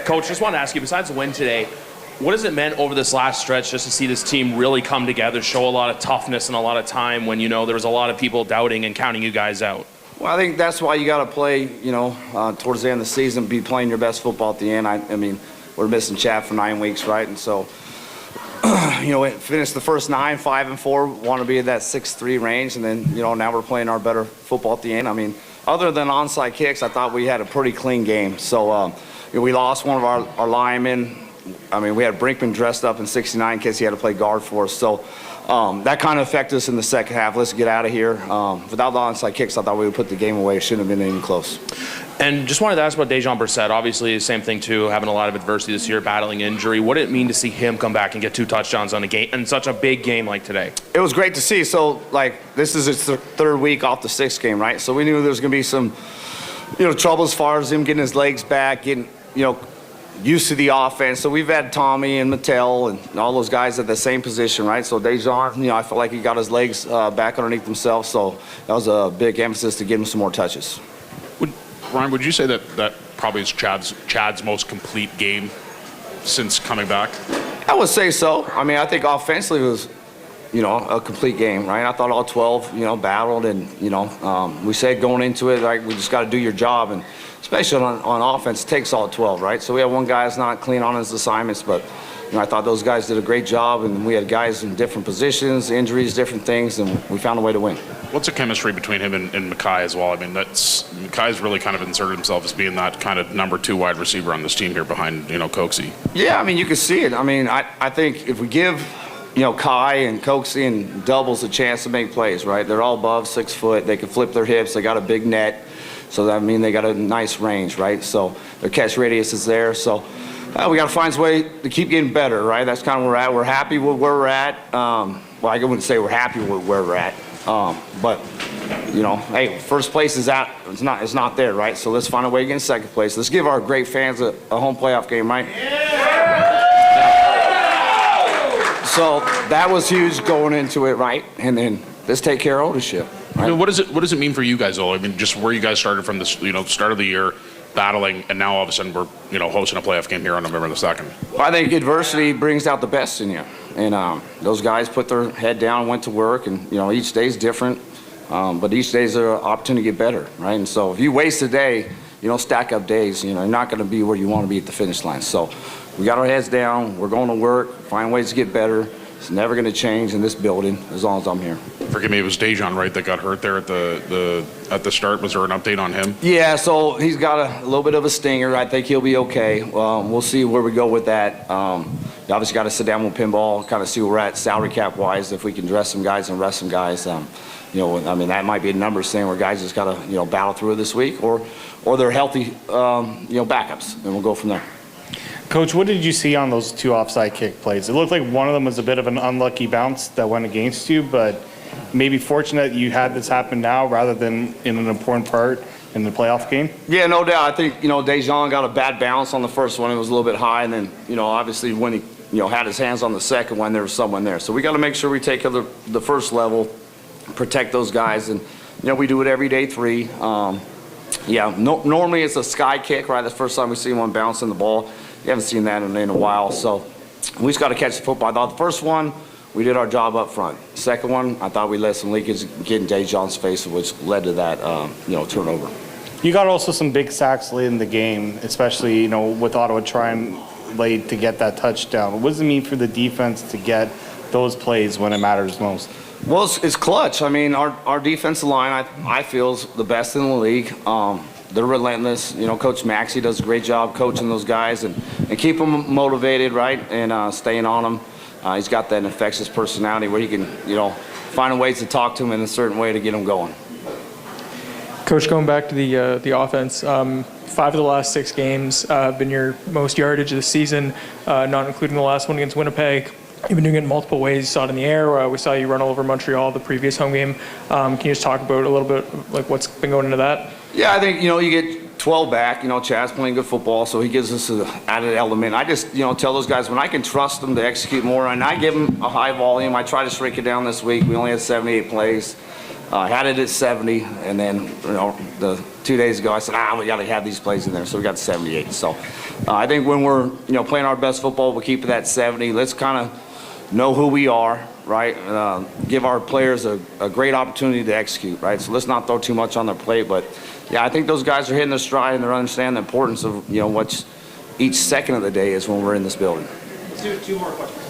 Coach, just wanted to ask you, besides the win today, what has it meant over this last stretch just to see this team really come together, show a lot of toughness and a lot of time when, there was a lot of people doubting and counting you guys out? Well, I think that's why you got to play, towards the end of the season, be playing your best football at the end. I mean, we're missing Chad for 9 weeks, right? And so, finished the first 9, 5-4, want to be in that 6-3 range, and then, now we're playing our better football at the end. I mean, other than onside kicks, I thought we had a pretty clean game. So, we lost one of our linemen. I mean, we had Brinkman dressed up in 69 in case he had to play guard for us. So that kind of affected us in the second half. Let's get out of here. Without the onside kicks, I thought we would put the game away. It shouldn't have been even close. And just wanted to ask about Dejon Brissett. Obviously, the same thing, too, having a lot of adversity this year, battling injury. What did it mean to see him come back and get 2 touchdowns on a game, in such a big game like today? It was great to see. So, this is his third week off the 6th game, right? So we knew there was going to be some, trouble as far as him getting his legs back, getting, used to the offense. So we've had Tommy and Mattel and all those guys at the same position, right? So Dejon, I feel like he got his legs back underneath himself. So that was a big emphasis to give him some more touches. Ryan, would you say that probably is Chad's most complete game since coming back? I would say so. I mean, I think offensively it was, a complete game, right? I thought all 12, battled, and, we said going into it, like, we just got to do your job. And especially on offense, it takes all 12, right? So we had one guy that's not clean on his assignments, but I thought those guys did a great job, and we had guys in different positions, injuries, different things, and we found a way to win. What's the chemistry between him and Mackay as well? I mean, Mackay's really kind of inserted himself as being that kind of number 2 wide receiver on this team here behind, Coxie. Yeah, I mean, you can see it. I mean, I think if we give, Kai and Coxie and doubles a chance to make plays, right? They're all above 6 foot. They can flip their hips. They got a big net. So that means they got a nice range, right? So their catch radius is there. So we got to find a way to keep getting better, right? That's kind of where we're at. We're happy with where we're at. Well, I wouldn't say we're happy with where we're at. But, hey, first place is out. It's not there, right? So let's find a way to get in second place. Let's give our great fans a home playoff game, right? Yeah! So that was huge going into it, right? And then let's take care of ownership. Right? What does it mean for you guys, though? I mean, just where you guys started from this, start of the year, battling, and now all of a sudden we're, hosting a playoff game here on November the 2nd. Well, I think adversity brings out the best in you, and those guys put their head down and went to work, and each day's different, but each day's an opportunity to get better, right? And so if you waste a day, stack up days, you're not going to be where you want to be at the finish line. So we got our heads down, we're going to work, find ways to get better. It's never going to change in this building as long as I'm here. Forgive me, it was Dejon, right, that got hurt there at the start. Was there an update on him? Yeah, so he's got a little bit of a stinger. I think he'll be okay. We'll see where we go with that. You obviously got to sit down with pinball, kind of see where we're at salary cap wise, if we can dress some guys and rest some guys. I mean, that might be a numbers thing where guys just got to battle through this week, or they're healthy backups, and we'll go from there. Coach, what did you see on those 2 offside kick plays? It looked like one of them was a bit of an unlucky bounce that went against you, but maybe fortunate you had this happen now rather than in an important part in the playoff game? Yeah, no doubt. I think, Dejon got a bad bounce on the first one. It was a little bit high, and then, obviously when he, had his hands on the second one, there was someone there. So we got to make sure we take care of the first level, protect those guys, and, we do it every day 3. Normally it's a sky kick, right? That's the first time we see one bouncing the ball. You haven't seen that in a while, so we just got to catch the football. I thought the first one, we did our job up front. Second one, I thought we let some leakage get in Dejon's face, which led to that, turnover. You got also some big sacks late in the game, especially, with Ottawa trying late to get that touchdown. What does it mean for the defense to get those plays when it matters most? Well, it's clutch. I mean, our defensive line, I feel, is the best in the league. They're relentless. Coach Maxey does a great job coaching those guys and keep them motivated, right, and staying on them. He's got that infectious personality where he can, find ways to talk to them in a certain way to get them going. Coach, going back to the offense, 5 of the last 6 games have been your most yardage of the season, not including the last one against Winnipeg. You've been doing it in multiple ways. You saw it in the air. We saw you run all over Montreal the previous home game. Can you just talk about a little bit like what's been going into that? Yeah, I think, you get 12 back. Chad's playing good football, so he gives us an added element. I just, tell those guys when I can trust them to execute more, and I give them a high volume. I try to shrink it down this week. We only had 78 plays. I had it at 70, and then, the 2 days ago I said, we got to have these plays in there, so we got 78. So I think when we're, playing our best football, we'll keep it at 70. Let's kind of know who we are, right? Give our players a great opportunity to execute, right? So let's not throw too much on their plate. But, yeah, I think those guys are hitting their stride, and they're understanding the importance of, what each second of the day is when we're in this building. Two more questions.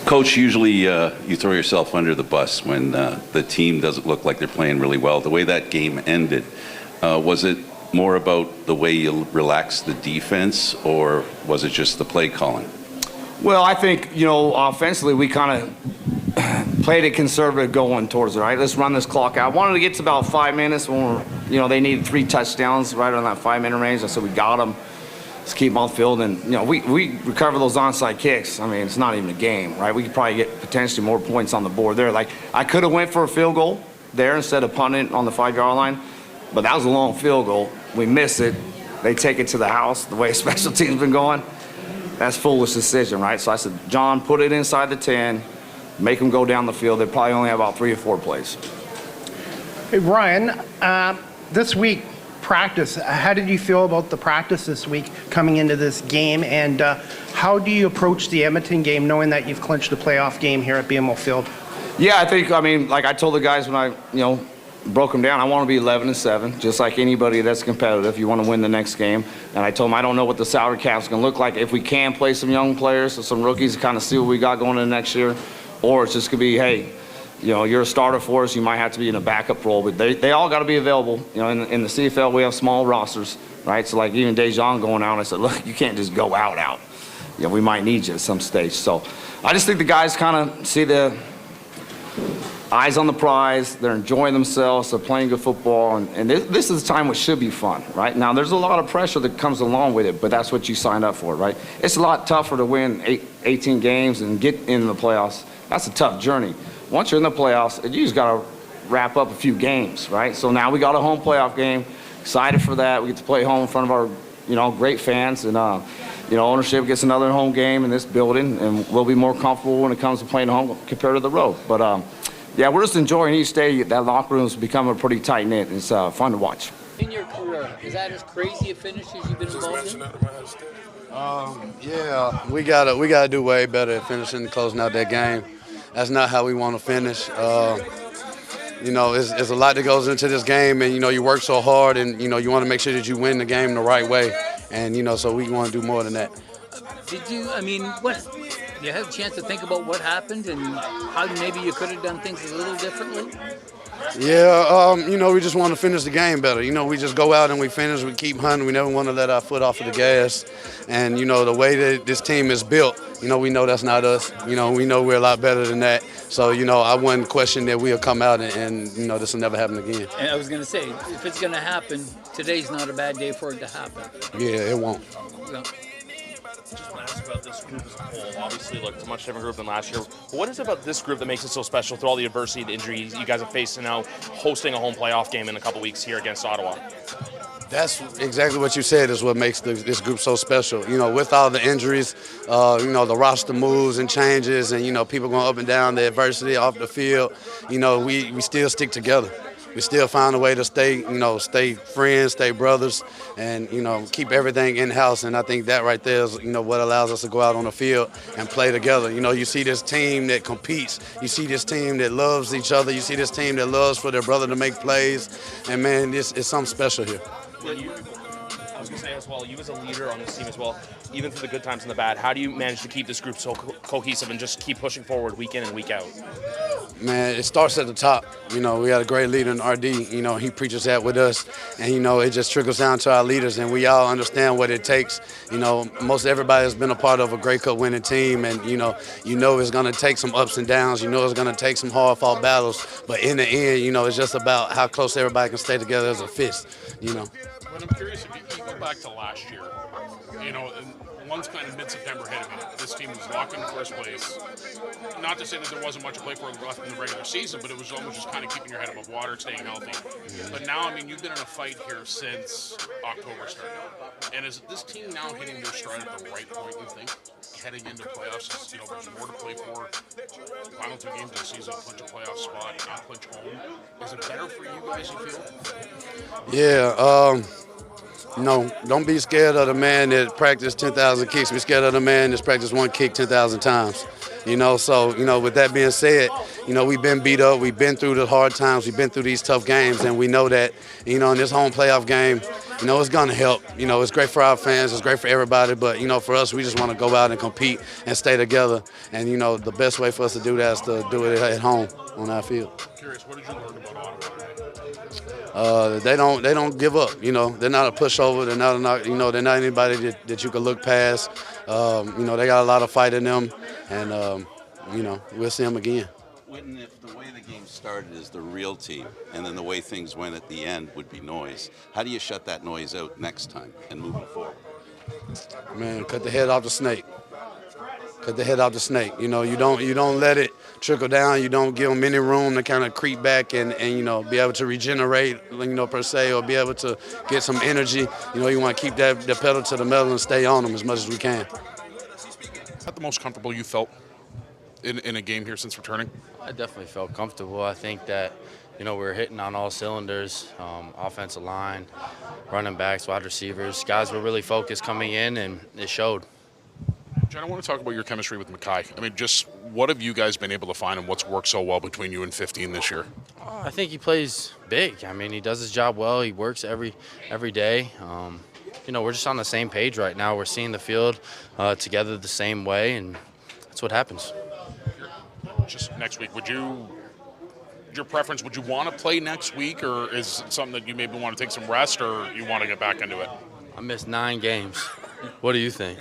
Coach, usually you throw yourself under the bus when the team doesn't look like they're playing really well. The way that game ended, was it more about the way you relaxed the defense, or was it just the play calling? Well, I think, offensively we kind of played it conservative going towards it, right? Let's run this clock out. I wanted to get to about 5 minutes when they needed 3 touchdowns right on that 5-minute range. I said we got them. Let's keep them on the field. And, we recover those onside kicks. I mean, it's not even a game, right? We could probably get potentially more points on the board there. Like, I could have went for a field goal there instead of punting on the 5-yard line, but that was a long field goal. We miss it. They take it to the house. The way special teams been going, that's foolish decision, right? So I said, John, put it inside the 10, make them go down the field. They probably only have about 3 or 4 plays. Hey, Ryan, this week, practice, how did you feel about the practice this week coming into this game, and how do you approach the Edmonton game knowing that you've clinched a playoff game here at BMO Field? Yeah, I mean, like I told the guys when I, broke them down, I want to be 11-7, just like anybody that's competitive. You want to win the next game. And I told them I don't know what the salary cap is going to look like. If we can play some young players or some rookies to kind of see what we got going into next year, or it's just going to be, hey, you're a starter for us. You might have to be in a backup role, but they all got to be available. In the CFL, we have small rosters, right? So, like, even Dejan going out, I said, look, you can't just go out. We might need you at some stage. So I just think the guys kind of see the eyes on the prize. They're enjoying themselves. They're playing good football. And this is a time which should be fun, right? Now, there's a lot of pressure that comes along with it, but that's what you signed up for, right? It's a lot tougher to win 18 games and get into the playoffs. That's a tough journey. Once you're in the playoffs, you just got to wrap up a few games, right? So now we got a home playoff game. Excited for that. We get to play home in front of our, great fans. And, ownership gets another home game in this building, and we'll be more comfortable when it comes to playing home compared to the road. But, yeah, we're just enjoying each day. That locker room's becoming pretty tight-knit. It's fun to watch. In your career, is that as crazy a finish as you've been involved in? Yeah, we gotta do way better at finishing and closing out that game. That's not how we want to finish. There's a lot that goes into this game, and you work so hard, and you want to make sure that you win the game the right way, and so we want to do more than that. Did you? You have a chance to think about what happened and how maybe you could have done things a little differently? Yeah, we just want to finish the game better. We just go out and we finish, we keep hunting. We never want to let our foot off of the gas. And, the way that this team is built, we know that's not us. We know we're a lot better than that. So, I wouldn't question that we'll come out and this will never happen again. And I was going to say, if it's going to happen, today's not a bad day for it to happen. Yeah, it won't. No. Just want to ask about this group as a whole. Obviously, look, it's a much different group than last year. But what is it about this group that makes it so special through all the adversity, the injuries you guys have faced, and now hosting a home playoff game in a couple weeks here against Ottawa? That's exactly what you said is what makes this group so special. With all the injuries, the roster moves and changes, and, people going up and down, the adversity off the field, we still stick together. We still find a way to stay friends, stay brothers, and, keep everything in-house. And I think that right there is, what allows us to go out on the field and play together. You see this team that competes. You see this team that loves each other. You see this team that loves for their brother to make plays. And, man, it's something special here. I was going to say as well, you as a leader on this team as well, even through the good times and the bad, how do you manage to keep this group so cohesive and just keep pushing forward week in and week out? Man, it starts at the top. We got a great leader in RD. He preaches that with us. And, it just trickles down to our leaders. And we all understand what it takes. Most everybody has been a part of a Grey Cup winning team. And, it's going to take some ups and downs. It's going to take some hard-fought battles. But in the end, it's just about how close everybody can stay together as a fist, But I'm curious if you go back to last year, and once kind of mid-September hit, this team was locked in first place. Not to say that there wasn't much to play for left in the regular season, but it was almost just kind of keeping your head above water, staying healthy. But now, you've been in a fight here since October started. And is this team now hitting their stride at the right point, you think? heading into playoffs is, there's more to play for. Final 2 games of the season, clinch a playoff spot, not clinch home. Is it better for you guys, you feel? Yeah, no, don't be scared of the man that practiced 10,000 kicks. Be scared of the man that's practiced one kick 10,000 times. So, with that being said, we've been beat up. We've been through the hard times. We've been through these tough games, and we know that, in this home playoff game, it's going to help. It's great for our fans. It's great for everybody. But, for us, we just want to go out and compete and stay together. And, the best way for us to do that is to do it at home on our field. Curious, what did you learn about Ottawa? They don't give up. They're not a pushover. They're not anybody that you can look past. They got a lot of fight in them, and we'll see them again. Wynton, if the way the game started is the real team, and then the way things went at the end would be noise, how do you shut that noise out next time and moving forward? Man, cut the head off the snake. Cut the head off the snake. You don't let it trickle down. You don't give them any room to kind of creep back and be able to regenerate, per se, or be able to get some energy. You want to keep the pedal to the metal and stay on them as much as we can. Is that the most comfortable you felt in a game here since returning? I definitely felt comfortable. I think that, we're hitting on all cylinders, offensive line, running backs, wide receivers. Guys were really focused coming in, and it showed. Jen, I want to talk about your chemistry with Mackay. I mean, just what have you guys been able to find, and what's worked so well between you and 15 this year? I think he plays big. I mean, he does his job well. He works every day. We're just on the same page right now. We're seeing the field together the same way, and that's what happens. Just next week, your preference, would you want to play next week, or is it something that you maybe want to take some rest, or you want to get back into it? I missed 9 games. What do you think?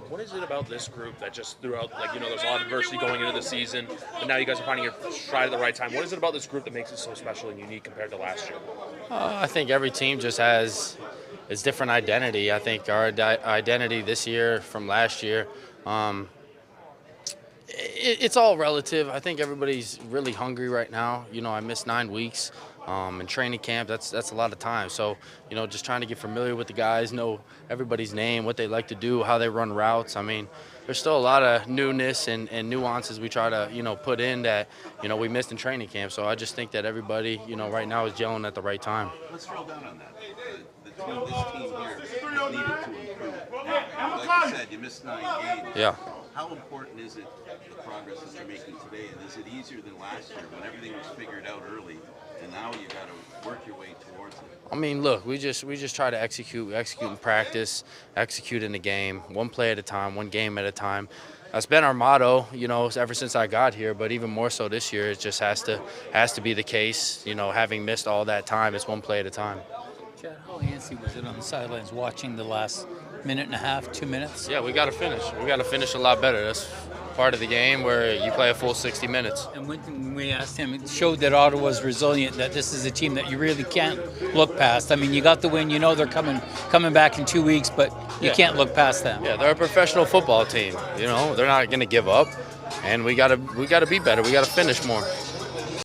What is it about this group that just throughout, there's a lot of adversity going into the season, but now you guys are finding your stride at the right time. What is it about this group that makes it so special and unique compared to last year? I think every team just has its different identity. I think our identity this year from last year, it's all relative. I think everybody's really hungry right now. I missed 9 weeks in training camp. That's a lot of time. So, just trying to get familiar with the guys, know everybody's name, what they like to do, how they run routes. I mean, there's still a lot of newness and nuances we try to, put in that, we missed in training camp. So I just think that everybody, right now is gelling at the right time. Let's drill down on that. This team here has needed to improve. Like you said, you missed 9 games. Yeah. How important is it, the progress that you're making today, and is it easier than last year when everything was figured out early, and now you got to work your way towards it? I mean, look, we just try to execute in practice, execute in the game, one play at a time, one game at a time. That's been our motto, ever since I got here, but even more so this year. It just has to be the case. Having missed all that time, it's one play at a time. Chad, how antsy was it on the sidelines watching the last minute and a half, 2 minutes? Yeah, we got to finish. We got to finish a lot better. That's part of the game where you play a full 60 minutes. And when we asked him, it showed that Ottawa's resilient, that this is a team that you really can't look past. I mean, you got the win, they're coming back in 2 weeks, but you can't look past them. Yeah, they're a professional football team. They're not going to give up, and we got to be better. We got to finish more.